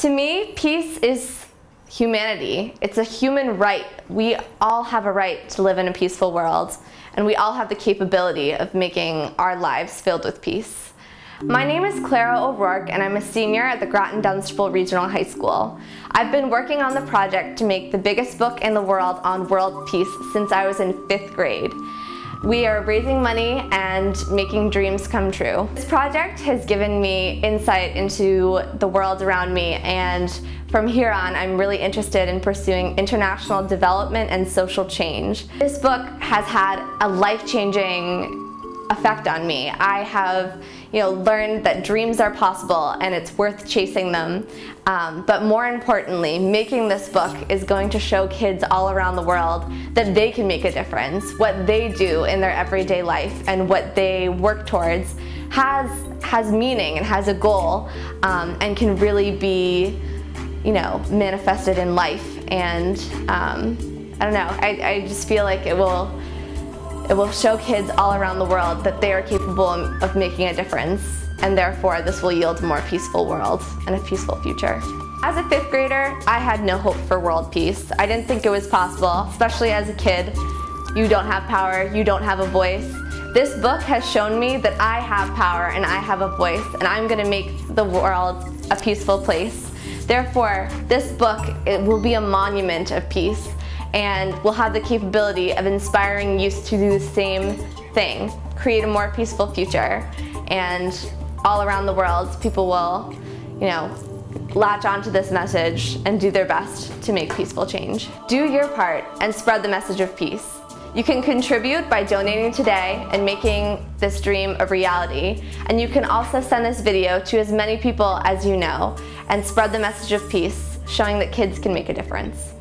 To me, peace is humanity. It's a human right. We all have a right to live in a peaceful world, and we all have the capability of making our lives filled with peace. My name is Clara O'Rourke, and I'm a senior at the Groton Dunstable Regional High School. I've been working on the project to make the biggest book in the world on world peace since I was in 5th grade. We are raising money and making dreams come true. This project has given me insight into the world around me, and from here on I'm really interested in pursuing international development and social change. This book has had a life-changing effect on me. I have learned that dreams are possible and it's worth chasing them. But more importantly, making this book is going to show kids all around the world that they can make a difference. What they do in their everyday life and what they work towards has meaning and has a goal, and can really be manifested in life. And I don't know, I just feel like it will show kids all around the world that they are capable of making a difference, and therefore this will yield a more peaceful world and a peaceful future. As a 5th grader, I had no hope for world peace. I didn't think it was possible, especially as a kid. You don't have power, you don't have a voice. This book has shown me that I have power and I have a voice, and I'm going to make the world a peaceful place. Therefore, this book, it will be a monument of peace, and will have the capability of inspiring youth to do the same thing, create a more peaceful future. And all around the world, people will, latch onto this message and do their best to make peaceful change. Do your part and spread the message of peace. You can contribute by donating today and making this dream a reality. And you can also send this video to as many people as you know and spread the message of peace, showing that kids can make a difference.